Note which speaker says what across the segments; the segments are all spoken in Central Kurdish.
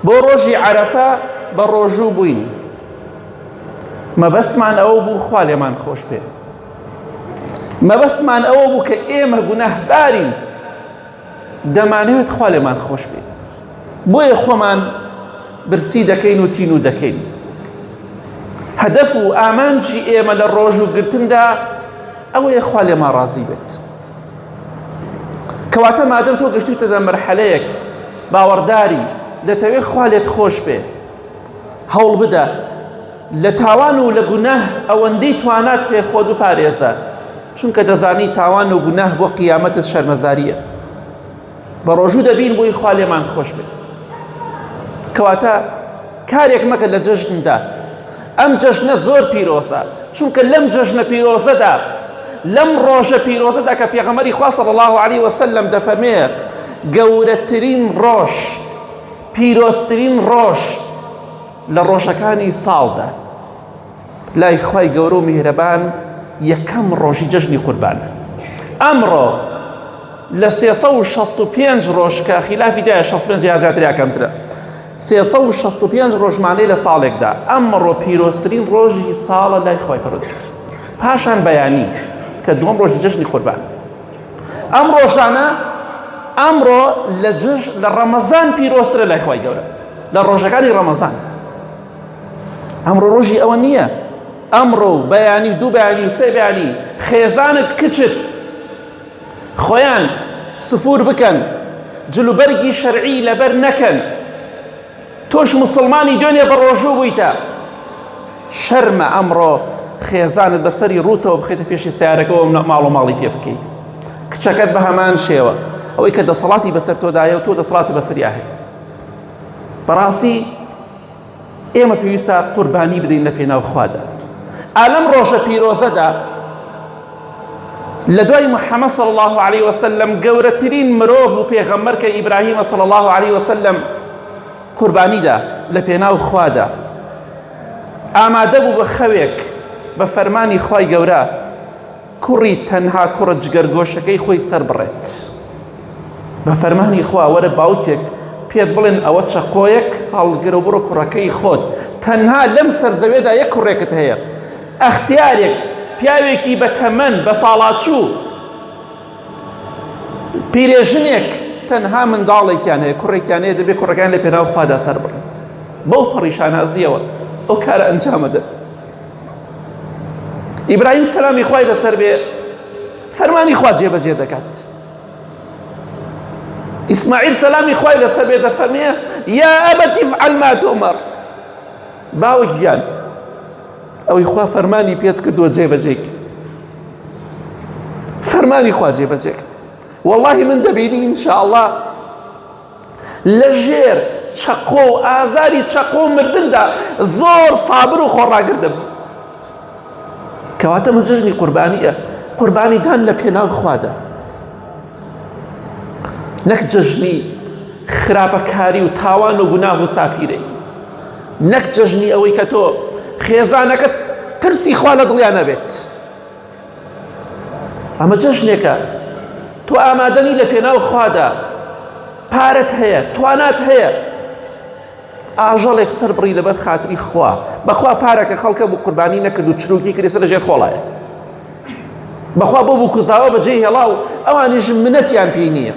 Speaker 1: بۆ ڕۆژی عەرەفە بە ڕۆژوو بووین، مەبەستمان ئەوە بوو خوا لێمان خۆش بێ، مەبەستمان ئەوە بوو کە ئێمە گونەهبارین، دەمانەوێت خوا لێمان خۆش بێ، بۆیە خۆمان برسی دەکەین و تین و دەکەین. هەدەف و ئامانجی ئێمە لە ڕۆژوگرتندا ئەوەیە خوا لێمان ڕازی بێت. کەواتە مادەم تۆ گەشتوتە دە مەرحەلەیەک باوەڕداری دەتەوێت خوا لێت خۆش بێ، هەوڵ بدە لە تاوان و لە گوناه ئەوەندەی توانات پێ خۆت بپارێزە، چونکە دەزانی تاوان و گوناه بۆ قیامەتت شەرمەزاریە. بە ڕۆژوو دەبین بۆی خوا لێمان خۆش بێ. کەواتە کارێک مەکە لە جەژندا. ئەم جەژنە زۆر پیرۆزە، چونکە لەم جەژنە پیرۆزەدا، لەم ڕۆژە پیرۆزەدا کە پێغەمبەری خوا صلی الله علیه وسلم دەفەرمێ گەورەترین ڕۆژ، پیرۆزترین ڕۆژ لە ڕۆژەکانی ساڵدا لای خوای گەورە و میهرەبان یەکەم ڕۆژی جەژنی قوربانە. ئەمڕۆ لە 365 ڕۆژ کە خلافی دایە 65 یا زیاتر یا کەمترە، 365 ڕۆژمانەی لە ساڵێکدا ئەمڕۆ پیرۆزترین ڕۆژی ساڵە لای خوای پەروەردگار. پاشان بەیانی کە دووەم ڕۆژی جەژنی قوربان. ئەم ڕۆژانە ئەمڕۆ لە ڕەمەزان پیرۆزترە لای خوای گەورە، لە ڕۆژەکانی ڕەمەزان. ئەمڕۆ ڕۆژی ئەوە نییە. ئەمڕۆ بەیانی، دوو بەیانی و سێ بەیانی خێزانت کچت خۆیان سفور بکەن، جلوبەرگی شەرعی لەبەر نەکەن، تۆش مسلمانی دوێنێ بە ڕۆژوو بوویتە، شەرمە ئەمڕۆ خێزانت بەسەری ڕووتەوە بخێتە پێشی سیارەکەەوە ماڵ و ماڵی پێ بکەی، کچەکەت بە هەمان شێوە، ئەوەی کە دەسەڵاتی بەسەر تۆدایە و تۆ دەسەڵاتی بەسەری هەیە. بەڕاستی ئێمە پێویستە قوربانی بدەین لە پێناو خوادا. ئالەم ڕۆژە پیرۆزەدا لە دوای محەممەد صلی الله علیه وسلم گەورەترین مرۆڤ و پێغەمبەر کە ئیبراهیمە صلی الله علیه وسلم قوربانیدا لە پێناو خوادا، ئامادە بوو بە خەوێک بە فەرمانی خوای گەورە کوڕی تەنها کوڕە جگەرگۆشەکەی خۆی سەر بڕێت. بە فەرمانی خوا وەرە باوکێک پێت بڵێن ئەوە چەقۆیەک هەڵگرە و بڕۆ کوڕەکەی خۆت، تەنها لەم سەرزەوێدا یەک کوڕێکت هەیە، ئەختیارێک پیاوێکی بە تەمەن بە ساڵاچوو پیرێژنێک تەنها منداڵێکیان هەیە، کوڕێکیان هەیە، دەبێت کوڕەکان لە پێناو خوادا سەر بڕن. بەو پەڕیشانازیەوە ئەو کارە ئەنجامەدەن. ئیبراهیم سەلامی خوای لەسەر بێ فەرمانی خوا جێبەجێ دەکات. ئیسماعیل سەلامی خوای لەسەر بێ دەفەرمێ یا ئەبەتی افعل ما تؤمر، باوک گیان ئەوەی خوا فەرمانی پێت کردووە جێبەجێک، فەرمانی خوا جێبەجێک. واللهی من دەبینی ئینشاءالله لە ژێر چەقۆ و ئازاری چەقۆ و مردندا زۆر سابر و خۆڕاگرد دەبوو. کەواتە مە جەژنی قوربانیە، قوربانیدان لە پێناو خوادا، نەک جەژنی خراپەکاری و تاوان و گوناه و سافیرەی، نەک جەژنی ئەوەی کە تۆ خێزانەکەت ترسی خوا لە دڵیان نەبێت. ئەمە جەژنێکە، تۆ ئامادەنی لە پێناو خوادا، پارەت هەیە، توانات هەیە، ئاژەڵێک سەر بڕی لەبەر خاتری خوا، بەخوا پارەکە خەڵکە بوو قوربانی نەکرد و چروکی کردی سەر لەژێر خۆڵایە، بەخوا بۆ بوو کوزاوە بەجێ هێڵا و ئەوانیش منەتیان پێی نییە،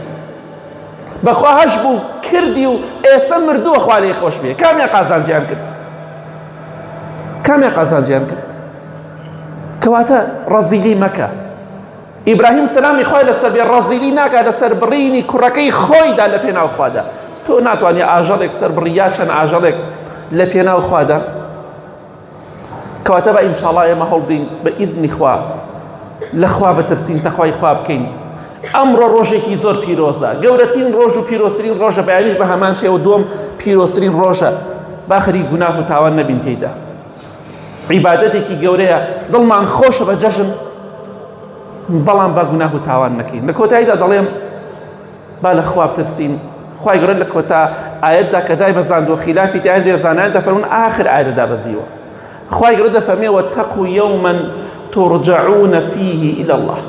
Speaker 1: بەخوا هەش بوو کردی و ئێستا مردووە خوا لێی خۆش بێ. کامیان قازانجیان کرد؟ کامیان قازانجیان کرد؟ کەواتە ڕەزیلی مەکە. ئیبراهیم سەلامی خوای لەسەر بێ ڕەزیلی ناکات لەسەر بڕینی کوڕەکەی خۆیدا لە پێناو خوادا. تۆ ناتوانێ ئاژەڵێک سەر بڕی یا چەند ئاژەڵێک لە پێناو خوادا. کەواتە بە ئینشاءڵڵا ئێمە هەوڵدین بە ئیزنی خوا لە خوا بترسین، تەقوای خوا بکەین. ئەمڕۆ ڕۆژێکی زۆر پیرۆزە، گەورەترین ڕۆژ و پیرۆزترین ڕۆژە، بەیانیش بە هەمان شێوە دووەم پیرۆزترین ڕۆژە. با خەریک گوناه و تاوان نەبین تێیدا. عیبادەتێکی گەورەیە، دڵمان خۆشە بە جەژن، بەڵام با گوناه و تاوان نەکەین. لە کۆتاییدا دەڵێم با لە خوا بترسین. خوای گەورە لە کۆتا ئایەتدا کە دای بەزاندووە خلافی تیان دێزانان دەفەرمون ئاخر ئایەتدا بەزیوە. خوای گەورە دەفەرمێ واتقوا یوما ترجعون فيه إلى الله.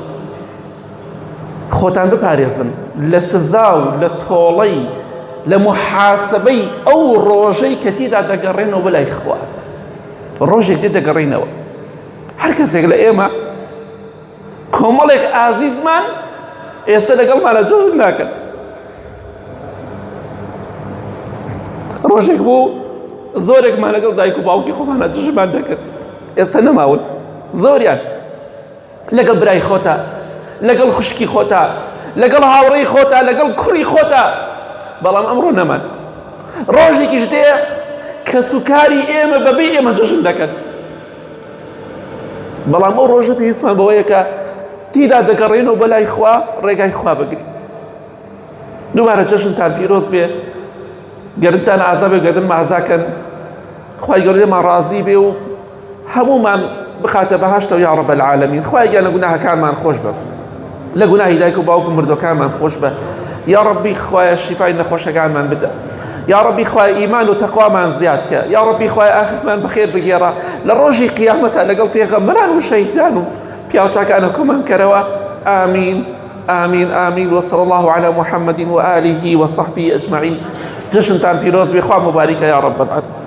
Speaker 1: خۆتان بپارێزن لە سزا و لە تۆڵەی لمحاسبي أو روجي كتيدا دقرينو بلا إخوة روجي كتيدا دقرينو هركز يقول إيما كومالك عزيز من إيسا قال ما لجوز ناكد روجيك بو زورك ما لقل دايكو باوكي خو ما لجوز ما دكر إيسا نماول زوريان لقل براي خوتا لقل خشكي خوتا لقل هاوري خوتا لقل كري خوتا بەڵام ئەمڕۆ نەمان ڕۆژێکیش دێ کە سوکاری ئێمە بەبێ ئێمە جەژن دەکەن بەڵام ئەو ڕۆژە پێویستمان بەوەیە کە تیدا دەگەڕێنەوە بەلای خوا ڕێگای خوا بگرین دووبارە جەژنتان پیرۆز بێ گەرنتان ئازا بێ گەردن مازاکەن خوای گەورە لێمان ڕازی بێ و هەموومان بخاتە بەهەشتەوە یا ڕەب العالەمین خوای گیان لە گوناهەکانمان خۆش بە لە گوناهی دایک و باوک و مردوەکانمان خۆش بە يا ربي خوايا شفاي نخوش كان من بدا يا ربي خوايا إيمان وتقوى من زيادك يا ربي خوايا آخر من بخير بغيرا للروجي قيامتها لقل بيغمران وشيطان بيوتاك أنا كمان كروا آمين آمين آمين وصلى الله على محمد وآله وصحبه أجمعين جشن تان بيروز بإخوة مباركة يا رب العالمين.